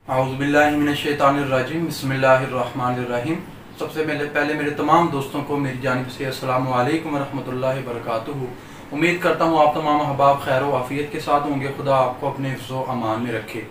औज़ुबिल्लाहिमिनश्शैतानिर्रजीम बिस्मिल्लाहिर्रहमानिर्रहीम। सबसे पहले मेरे तमाम दोस्तों को मेरी जानिब से अस्सलामु अलैकुम वरहमतुल्लाहि वबरकातुहू। उम्मीद करता हूँ आप तमाम अहबाब खैर व आफियत के साथ होंगे। खुदा आपको अपने हिफ्ज़ो अमान में रखे।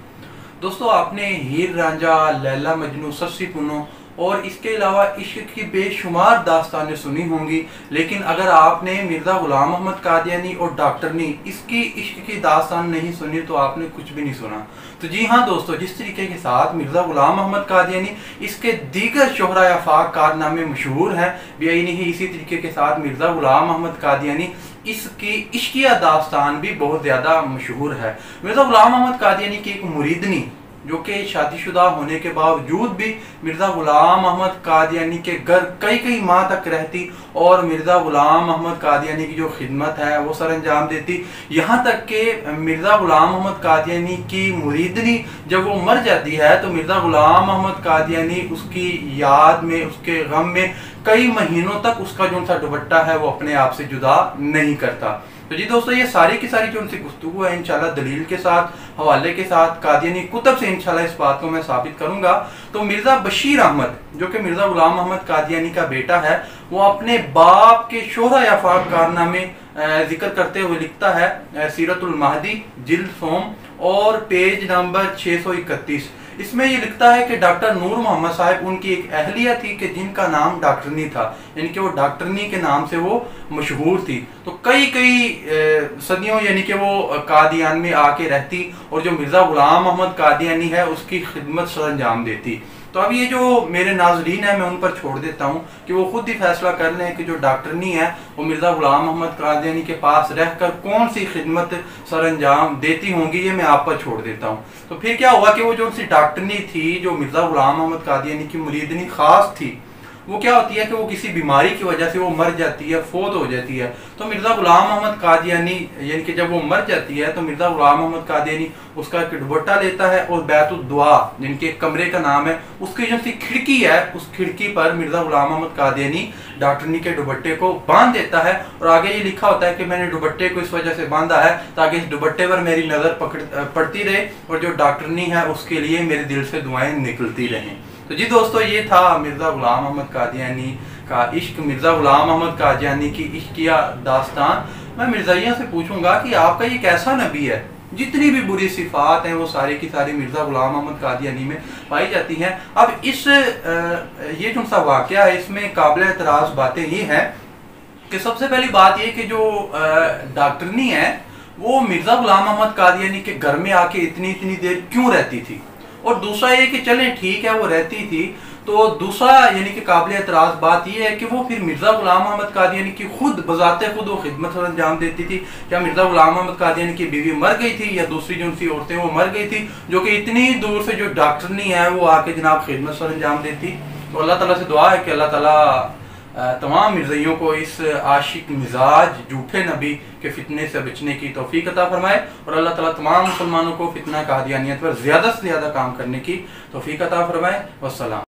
दोस्तों, आपने हीर रांझा, लैला मजनू, सस्सी पुन्नो और इसके अलावा इश्क की बेशुमार दास्तानें सुनी होंगी, लेकिन अगर आपने मिर्ज़ा ग़ुलाम अहमद कादियानी और डॉक्टरनी इसकी इश्क की दास्तान नहीं सुनी तो आपने कुछ भी नहीं सुना। तो जी हाँ दोस्तों, जिस तरीके के साथ मिर्ज़ा ग़ुलाम अहमद कादियानी इसके दीगर शोहरा आफाक कारनामे मशहूर हैं, बेआईनी ही इसी तरीके के साथ मिर्ज़ा ग़ुलाम अहमद कादियानी इसकी इश्किया दास्तान भी बहुत ज़्यादा मशहूर है। मिर्ज़ा ग़ुलाम अहमद कादियानी की एक मुरीदनी जो कि शादीशुदा होने के बावजूद भी मिर्ज़ा ग़ुलाम अहमद कादियानी के घर कई कई माह तक रहती और मिर्ज़ा ग़ुलाम अहमद कादियानी की जो खिदमत है वो सर अंजाम देती। यहाँ तक कि मिर्ज़ा ग़ुलाम अहमद कादियानी की मुरीदनी जब वो मर जाती है तो मिर्ज़ा ग़ुलाम अहमद कादियानी उसकी याद में, उसके गम में कई महीनों तक उसका जो सा दुपट्टा है वो अपने आप से जुदा नहीं करता। तो जी दोस्तों, ये सारी की सारी जो उनसे गुफ्तगू है इंशाल्लाह दलील के साथ, हवाले के साथ, कादियानी कुतब से इंशाल्लाह इस बात को मैं साबित करूंगा। तो मिर्ज़ा बशीर अहमद जो कि मिर्ज़ा ग़ुलाम अहमद कादियानी का बेटा है, वो अपने बाप के शोहरा आफाक कारनामे जिक्र करते हुए लिखता है सीरतुल महदी जिल्द सोम और पेज नंबर 631। इसमें ये लिखता है कि डॉक्टर नूर मोहम्मद साहब उनकी एक अहलिया थी कि जिनका नाम डॉक्टरनी था, यानी कि वो डॉक्टरनी के नाम से वो मशहूर थी। तो कई सदियों यानी कि वो कादियान में आके रहती और जो मिर्ज़ा ग़ुलाम अहमद कादियानी है उसकी खिदमत सर अंजाम देती। तो अब ये जो मेरे नाजरीन है मैं उन पर छोड़ देता हूँ कि वो खुद ही फैसला कर लें कि जो डॉक्टरनी है वो मिर्ज़ा ग़ुलाम अहमद कादियानी के पास रहकर कौन सी खिदमत सर अंजाम देती होंगी, ये मैं आप पर छोड़ देता हूँ। तो फिर क्या हुआ कि वो जो सी डॉक्टरनी थी, जो मिर्ज़ा ग़ुलाम अहमद कादियानी की मुरीदनी खास थी, वो क्या होती है कि वो किसी बीमारी की वजह से वो मर जाती है, फोत हो जाती है। तो मिर्ज़ा ग़ुलाम अहमद कादियानी यानी कि जब वो मर जाती है तो मिर्ज़ा ग़ुलाम अहमद कादियानी उसका एक दुपट्टा लेता है और बैतुल दुआ जिनके कमरे का नाम है, उसकी जो सी खिड़की है उस खिड़की पर मिर्ज़ा ग़ुलाम अहमद कादियानी डॉक्टरनी के दुपट्टे को बांध देता है। और आगे ये लिखा होता है कि मैंने दुपट्टे को इस वजह से बांधा है ताकि इस दुपट्टे पर मेरी नज़र पड़ती रहे और जो डॉक्टरनी है उसके लिए मेरे दिल से दुआएं निकलती रहें। तो जी दोस्तों, ये था मिर्ज़ा ग़ुलाम अहमद कादियानी का इश्क, मिर्ज़ा ग़ुलाम अहमद कादियानी की इश्किया दास्तान। मैं मिर्ज़ाइया से पूछूंगा कि आपका ये कैसा नबी है? जितनी भी बुरी सिफात हैं वो सारी की सारी मिर्ज़ा ग़ुलाम अहमद कादियानी में पाई जाती हैं। अब ये जो सा वाक़या है इसमें काबिल एतराज़ बातें ये हैं कि सबसे पहली बात ये कि जो डॉक्टरनी है वो मिर्ज़ा ग़ुलाम अहमद कादियानी के घर में आके इतनी देर क्यों रहती थी, और दूसरा ये कि चलें ठीक है वो रहती थी, तो दूसरा यानी कि काबिल एतराज़ बात यह है कि वो फिर मिर्ज़ा ग़ुलाम अहमद कादियानी की खुद बजाते खुद वो खिदमत सर अंजाम देती थी। क्या मिर्ज़ा ग़ुलाम अहमद कादियानी की बीवी मर गई थी या दूसरी जो उनकी औरतें वो मर गई थी, जो कि इतनी दूर से जो डॉक्टरनी है वो आके जनाब खिदमत सर अंजाम देती? तो अल्लाह ताला से दुआ है कि अल्लाह ताला तमाम मिर्ज़ाइयों को इस आशिक मिजाज झूठे नबी के फितने से बचने की तौफीक अता फरमाए और अल्लाह ताला तमाम मुसलमानों को फितना कादियानियत पर ज़्यादा से ज़्यादा काम करने की तौफीक अता फरमाए। वस्सलाम।